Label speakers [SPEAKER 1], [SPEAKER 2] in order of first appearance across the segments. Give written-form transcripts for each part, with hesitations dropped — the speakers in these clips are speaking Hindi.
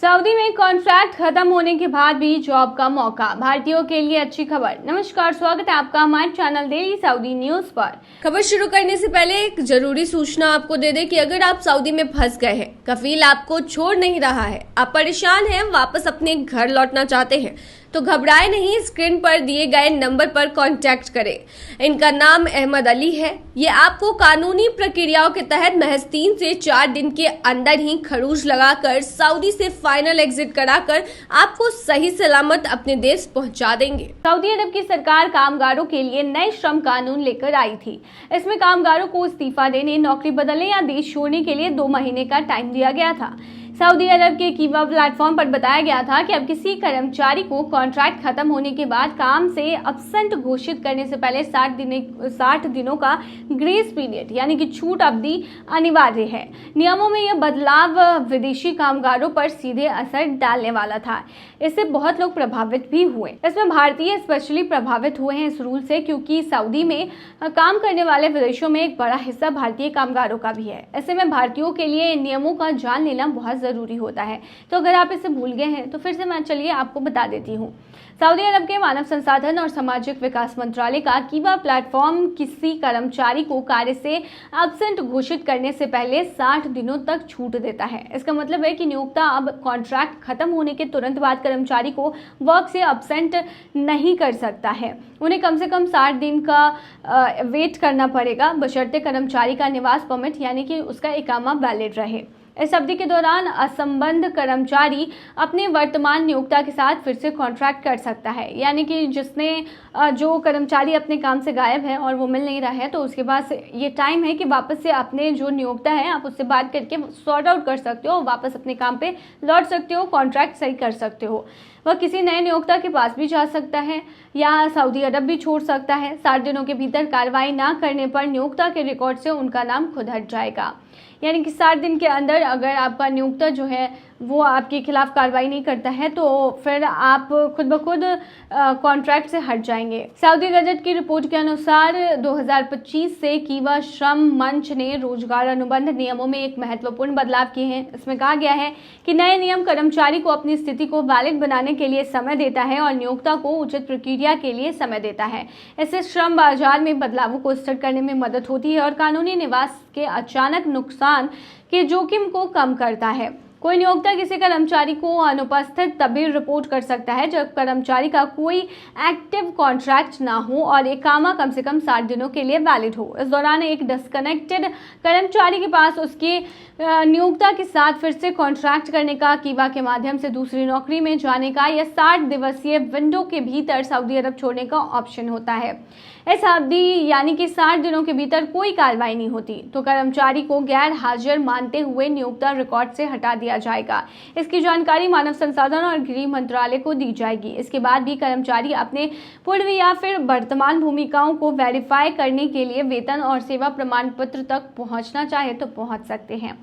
[SPEAKER 1] सऊदी में कॉन्ट्रैक्ट खत्म होने के बाद भी जॉब का मौका, भारतीयों के लिए अच्छी खबर। नमस्कार, स्वागत है आपका हमारे चैनल डेली सऊदी न्यूज पर। खबर शुरू करने से पहले एक जरूरी सूचना आपको दे दें कि अगर आप सऊदी में फंस गए हैं, कफील आपको छोड़ नहीं रहा है, आप परेशान हैं, वापस अपने घर लौटना चाहते हैं, तो घबराए नहीं, स्क्रीन पर दिए गए नंबर पर कांटेक्ट करें। इनका नाम अहमद अली है। ये आपको कानूनी प्रक्रियाओं के तहत महज 3 से 4 दिन के अंदर ही खरूज लगाकर सऊदी से फाइनल एग्जिट कराकर आपको सही सलामत अपने देश पहुंचा देंगे। सऊदी अरब की सरकार कामगारों के लिए नए श्रम कानून लेकर आई थी। इसमें कामगारों को इस्तीफा देने, नौकरी बदलने या देश छोड़ने के लिए 2 महीने का टाइम दिया गया था। सऊदी अरब के कीवा प्लेटफॉर्म पर बताया गया था कि अब किसी कर्मचारी को कॉन्ट्रैक्ट खत्म होने के बाद काम से एब्सेंट घोषित करने से पहले 60 दिनों का ग्रेस पीरियड यानी कि छूट अवधि अनिवार्य है। नियमों में यह बदलाव विदेशी कामगारों पर सीधे असर डालने वाला था। इससे बहुत लोग प्रभावित भी हुए। इसमें भारतीय स्पेशली प्रभावित हुए हैं इस रूल से, क्योंकि सऊदी में काम करने वाले विदेशों में एक बड़ा हिस्सा भारतीय कामगारों का भी है। ऐसे में भारतीयों के लिए इन नियमों का जान लेना बहुत जरूरी होता है। तो अगर आप इसे भूल गए हैं तो फिर से मैं चलिए आपको बता देती हूँ। सऊदी अरब के मानव संसाधन और सामाजिक विकास मंत्रालय का कीवा प्लेटफॉर्म किसी कर्मचारी को कार्य से एब्सेंट घोषित करने से पहले 60 दिनों तक छूट देता है। इसका मतलब है कि नियोक्ता अब कॉन्ट्रैक्ट खत्म होने के तुरंत बाद कर्मचारी को वर्क से एब्सेंट नहीं कर सकता है। उन्हें कम से कम 60 दिन का वेट करना पड़ेगा, बशर्ते कर्मचारी का निवास परमिट यानी कि उसका इकामा वैलिड रहे। इस अवधि के दौरान असंबद्ध कर्मचारी अपने वर्तमान नियोक्ता के साथ फिर से कॉन्ट्रैक्ट कर सकता है, यानी कि जो कर्मचारी अपने काम से गायब है और वो मिल नहीं रहा है, तो उसके पास ये टाइम है कि वापस से अपने जो नियोक्ता है आप उससे बात करके सॉर्ट आउट कर सकते हो, वापस अपने काम पे लौट सकते हो, कॉन्ट्रैक्ट सही कर सकते हो। वह किसी नए नियोक्ता के पास भी जा सकता है या सऊदी अरब भी छोड़ सकता है। 60 दिनों के भीतर कार्रवाई ना करने पर नियोक्ता के रिकॉर्ड से उनका नाम खुद हट जाएगा। यानी कि 60 दिन के अंदर अगर आपका नियोक्ता जो है वो आपके खिलाफ कार्रवाई नहीं करता है तो फिर आप खुद ब खुद कॉन्ट्रैक्ट से हट जाएंगे। सऊदी गजट की रिपोर्ट के अनुसार 2025 से कीवा श्रम मंच ने रोजगार अनुबंध नियमों में एक महत्वपूर्ण बदलाव किए हैं। इसमें कहा गया है कि नए नियम कर्मचारी को अपनी स्थिति को वैलिड बनाने के लिए समय देता है और नियोक्ता को उचित प्रक्रिया के लिए समय देता है। इससे श्रम बाजार में बदलावों को स्थिर करने में मदद होती है और कानूनी निवास के अचानक नुकसान के जोखिम को कम करता है। कोई नियोक्ता किसी कर्मचारी को अनुपस्थित तभी रिपोर्ट कर सकता है जब कर्मचारी का कोई एक्टिव कॉन्ट्रैक्ट ना हो और इकामा कम से कम 60 दिनों के लिए वैलिड हो। इस दौरान एक डिस्कनेक्टेड कर्मचारी के पास उसके नियोक्ता के साथ फिर से कॉन्ट्रैक्ट करने का, कीवा के माध्यम से दूसरी नौकरी में जाने का या 60 दिवसीय विंडो के भीतर सऊदी अरब छोड़ने का ऑप्शन होता है। इस अवधि यानी कि 60 दिनों के भीतर कोई कार्रवाई नहीं होती तो कर्मचारी को गैर हाजिर मानते हुए नियोक्ता रिकॉर्ड से हटा दिया जाएगा। इसकी जानकारी मानव संसाधन और गृह मंत्रालय को दी जाएगी। इसके बाद भी कर्मचारी अपने पूर्व या फिर वर्तमान भूमिकाओं को वेरीफाई करने के लिए वेतन और सेवा प्रमाण पत्र तक पहुंचना चाहे तो पहुंच सकते हैं।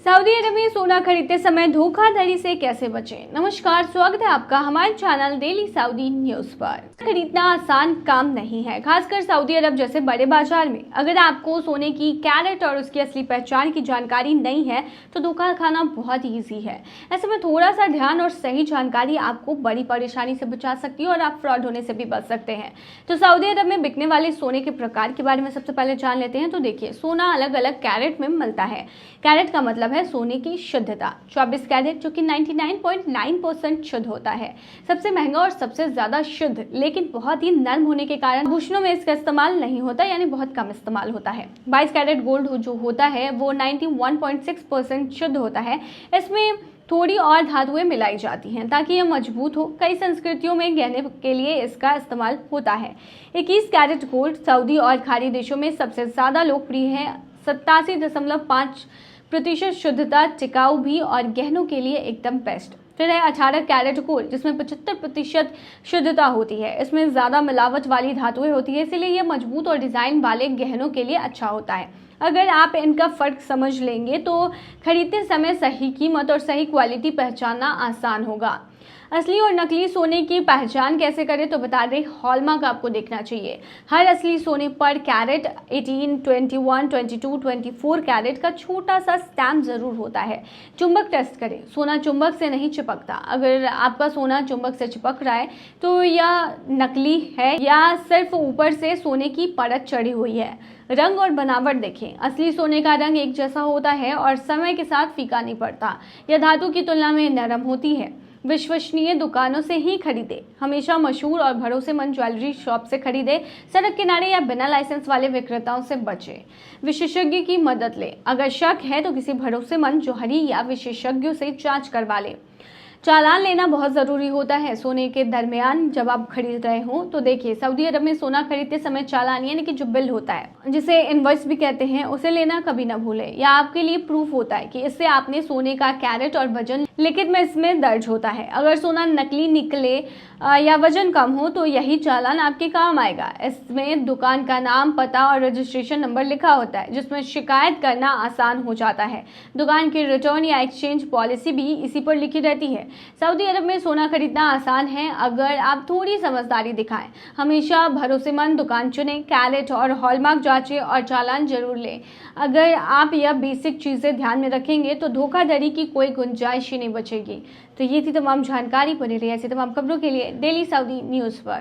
[SPEAKER 1] सऊदी अरब में सोना खरीदते समय धोखाधड़ी से कैसे बचें? नमस्कार, स्वागत है आपका हमारे चैनल डेली सऊदी न्यूज पर। खरीदना आसान काम नहीं है, खासकर सऊदी अरब जैसे बड़े बाजार में। अगर आपको सोने की कैरेट और उसकी असली पहचान की जानकारी नहीं है तो धोखा खाना बहुत ईजी है। ऐसे में थोड़ा सा ध्यान और सही जानकारी आपको बड़ी परेशानी से बचा सकती है और आप फ्रॉड होने से भी बच सकते हैं। तो सऊदी अरब में बिकने वाले सोने के प्रकार के बारे में सबसे पहले जान लेते हैं। तो देखिए, सोना अलग अलग कैरेट में मिलता है। कैरेट का मतलब है सोने की शुद्धता। 24 कैरेट जो कि 99.9% शुद्ध होता है, सबसे महंगा और सबसे ज्यादा शुद्ध, लेकिन बहुत ही नरम होने के कारण आभूषणों में इसका इस्तेमाल नहीं होता, यानी बहुत कम इस्तेमाल होता है। 22 कैरेट गोल्ड जो होता है वो 91.6% शुद्ध होता है। इसमें थोड़ी और धातुएं मिलाई जाती हैं ताकि यह मजबूत हो। कई संस्कृतियों में गहने के लिए इसका इस्तेमाल होता है। 21 कैरेट गोल्ड सऊदी और खाड़ी देशों में सबसे ज्यादा लोकप्रिय है। 87.5% शुद्धता, टिकाऊ भी और गहनों के लिए एकदम बेस्ट। फिर है 18 कैरेट गोल्ड जिसमें 75% शुद्धता होती है। इसमें ज्यादा मिलावट वाली धातुएं होती है, इसलिए यह मजबूत और डिजाइन वाले गहनों के लिए अच्छा होता है। अगर आप इनका फर्क समझ लेंगे तो खरीदते समय सही कीमत और सही क्वालिटी पहचानना आसान होगा। असली और नकली सोने की पहचान कैसे करें तो बता दें, हॉलमार्क आपको देखना चाहिए। हर असली सोने पर कैरेट 18, 21, 22, 24 कैरेट का छोटा सा स्टैम्प जरूर होता है। चुंबक टेस्ट करें, सोना चुंबक से नहीं चिपकता। अगर आपका सोना चुंबक से चिपक रहा है तो यह नकली है या सिर्फ ऊपर से सोने की परत चढ़ी हुई है। रंग और बनावट देखें, असली सोने का रंग एक जैसा होता है और समय के साथ फीका नहीं पड़ता। यह धातु की तुलना में नरम होती है। विश्वसनीय दुकानों से ही खरीदे, हमेशा मशहूर और भरोसेमंद ज्वेलरी शॉप से खरीदे। सड़क किनारे या बिना लाइसेंस वाले विक्रेताओं से बचे। विशेषज्ञ की मदद ले, अगर शक है तो किसी भरोसेमंद जोहरी या विशेषज्ञों से जांच करवा ले। चालान लेना बहुत ज़रूरी होता है सोने के दरमियान जब आप खरीद रहे हो। तो देखिए, सऊदी अरब में सोना खरीदते समय चालान यानी कि जो बिल होता है जिसे इनवॉइस भी कहते हैं, उसे लेना कभी ना भूलें। यह आपके लिए प्रूफ होता है कि इससे आपने सोने का कैरेट और वजन लिखित में इसमें दर्ज होता है। अगर सोना नकली निकले या वजन कम हो तो यही चालान आपके काम आएगा। इसमें दुकान का नाम, पता और रजिस्ट्रेशन नंबर लिखा होता है, जिसमें शिकायत करना आसान हो जाता है। दुकान की रिटर्न या एक्सचेंज पॉलिसी भी इसी पर लिखी रहती है। सऊदी अरब में सोना खरीदना आसान है अगर आप थोड़ी समझदारी दिखाएं। हमेशा भरोसेमंद दुकान चुनें, कैरेट और हॉलमार्क जांचें और चालान जरूर लें। अगर आप यह बेसिक चीज़ें ध्यान में रखेंगे तो धोखाधड़ी की कोई गुंजाइश ही नहीं बचेगी। तो ये थी तमाम जानकारी। बनी रही ऐसी तमाम खबरों के लिए डेली सऊदी न्यूज़ पर।